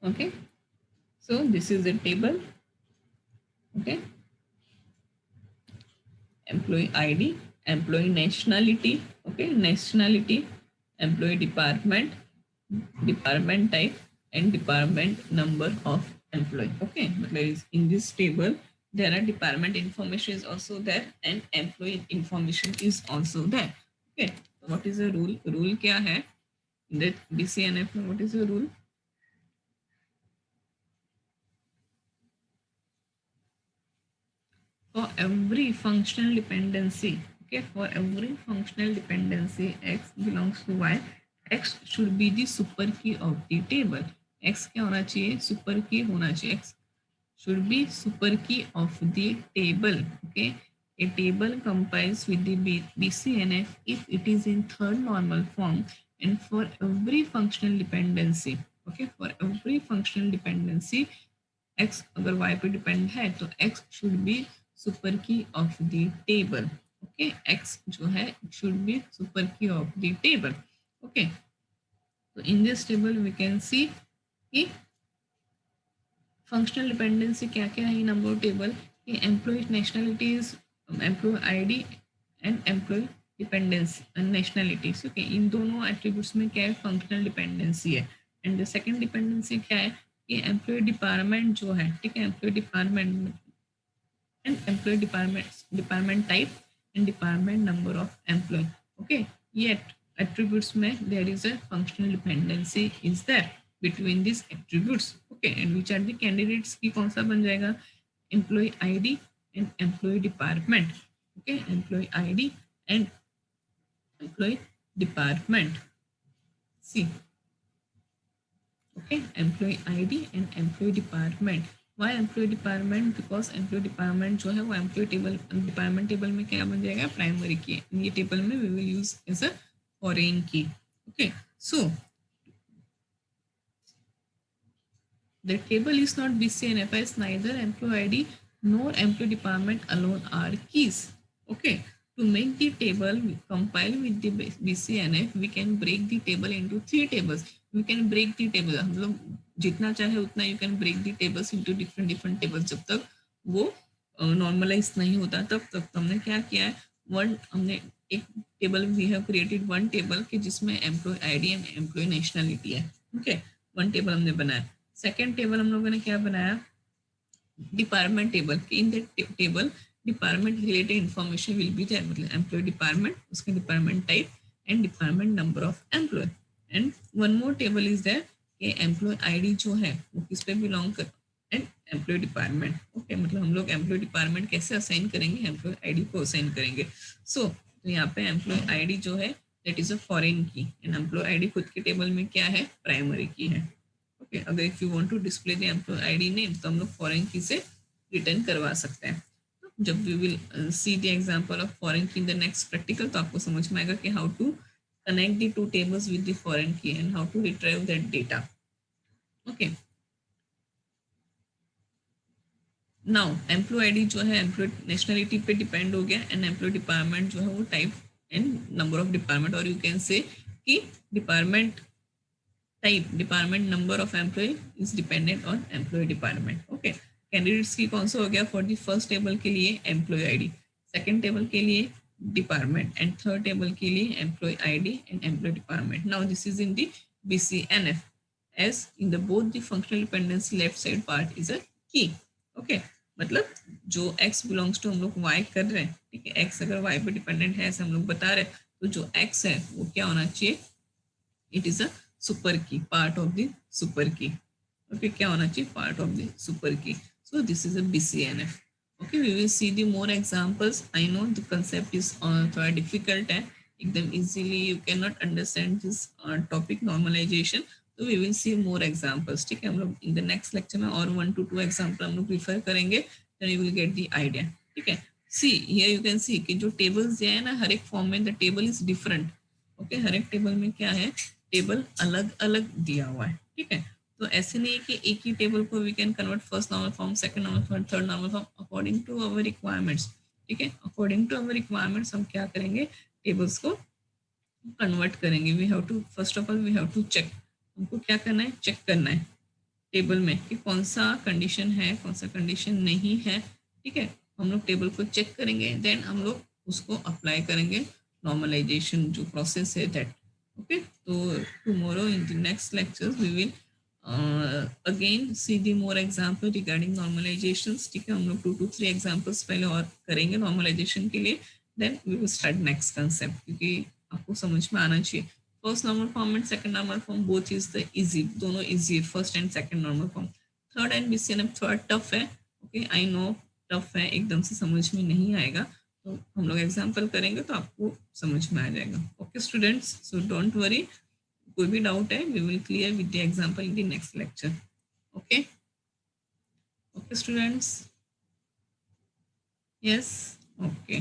Okay, so this is the table. Okay, employee ID, employee nationality. Okay, nationality, employee department, department type, and department number of employee. Okay, in this table there are department information is also there and employee information is also there. Okay, so what is the rule क्या है in the BCNF में? What is the rule? For every functional dependency, okay, for every functional dependency x belongs to y, x should be the super key of the table. x क्या होना चाहिए? Super key होना चाहिए. x should be super key of the table. Okay, a table compiles with the BCNF if it is in third normal form and for every functional dependency. Okay, for every functional dependency x अगर y पे depend है तो x should be super key of the table. Okay, x जो है should be super key of the table. Okay, तो in this table we can see कि functional dependency क्या क्या है. नंबर टेबल कि employee nationalities, employee ID and employee dependency nationalities. Okay, in दोनों attributes में क्या है? फंक्शनल डिपेंडेंसी है. एंड द सेकंड डिपेंडेंसी क्या है कि एम्प्लॉय डिपार्टमेंट जो है, ठीक है, employee department and employee department type and department number of employee. Okay, ये attributes में there is a functional dependency is there between these attributes. Okay, and which are the candidates की कौन सा बन जाएगा? employee ID and employee department. Okay, employee ID and employee department. See, okay, employee ID and employee department. Why employee department? Because employee department जो है वो employee table department table में क्या बन जाएगा? प्राइमरी की. ये टेबल में we will use as a foreign key. Okay, so the table is not BCNF as neither employee ID nor employee department alone are keys. Okay, to make the table compile with the BCNF, we can break the table into three tables. We can break the table. हम लोग जितना चाहे उतना you can break the tables into different tables. जब तक वो normalise नहीं होता तब तक हमने क्या किया है? हमने एक table we have created one table कि जिसमें employee ID and employee nationality है. ओके, वन टेबल हमने बनाया. सेकेंड टेबल हम लोगों ने क्या बनाया? Department table. In the table department related information will be there. मतलब एम्प्लॉय डिपार्टमेंट, उसके department type and department number of employee. And one more table is there कि एम्प्लॉय आईडी जो है वो किस पे बिलोंग कर एंड एम्प्लॉय डिपार्टमेंट. ओके, मतलब हम लोग एम्प्लॉय डिपार्टमेंट कैसे असाइन करेंगे? एम्प्लॉय आईडी को असाइन करेंगे. सो तो यहाँ पे एम्प्लॉय आईडी जो है that is a foreign key and employ ID खुद के टेबल में क्या है? प्राइमरी की है. ओके, अगर if you want to display the employee ID name तो हम लोग फॉरेन की से रिटर्न करवा सकते हैं. जब we will see the example of foreign key in the next practical तो आपको समझ में आएगा कि how to connect the two tables with the foreign key and how to retrieve that data. Okay, now employee ID जो है employ nationality पे depend हो गया एंड एम्प्लॉय डिपार्टमेंट जो है वो type and number of department, और you can say कि department type, department number of employee is dependent on employee department. Okay, candidates की कौन सा हो गया? फॉर द फर्स्ट टेबल के लिए एम्प्लॉय आईडी, सेकंड टेबल के लिए डिपार्टमेंट एंड थर्ड टेबल के लिए employee ID and employee department. Now this is in the BCNF as in the both the functional dependency left side part is a key. Okay, मतलब जो x belongs to हम लोग y कर रहे हैं, ठीक है, x अगर y पे डिपेंडेंट है ऐसे हम लोग बता रहे हैं तो जो x है वो क्या होना चाहिए? It is a super key, part of the super key. Okay, क्या होना चाहिए? Part of the super key. So this is a BCNF. Okay, we will see the more examples. I know the concept is थोड़ा difficult है, एकदम easily you can not understand this topic normalization. तो we will see more examples. ठीक है, हम लोग इन the next lecture में और 1 to 2 एग्जांपल हम लोग प्रीफर करेंगे, then you will get the idea. ठीक है, see here you can see कि जो टेबल्स दिया है ना हर एक फॉर्म में the table is different. Okay, हर एक टेबल में क्या है? टेबल अलग अलग दिया हुआ है. ठीक है, तो ऐसे नहीं है कि एक ही टेबल को we can convert first normal form, second normal form, third normal form according to our requirements. ठीक है, अकॉर्डिंग टू अवर रिक्वायरमेंट्स हम क्या करेंगे? टेबल्स को कन्वर्ट करेंगे. We have to first of all we have to check. हमको क्या करना है? चेक करना है. टेबल में कि कौन सा कंडीशन है, कौन सा कंडीशन नहीं है, ठीक है। हम लोग टेबल को चेक करेंगे, देन हम लोग उसको अप्लाई करेंगे, नॉर्मलाइजेशन जो प्रोसेस है दैट। ओके, तो tomorrow in the next lectures we will again see the more example regarding normalizations, ठीक है। हम लोग 2 to 3 एग्जाम्पल्स पहले और करेंगे नॉर्मलाइजेशन के लिए, then we will start next concept, क्योंकि आपको समझ में आना चाहिए। First normal form and second normal form both is the easy, दोनों इजी है, first and second normal form. Third and BCNF थोड़ा टफ है, ओके आई नो टफ है, एकदम से समझ में नहीं आएगा, तो हम लोग एग्जाम्पल करेंगे तो आपको समझ में आ जाएगा। Okay students, so don't worry, कोई भी डाउट है we will clear with the example in the next lecture. Okay, okay students, yes, okay.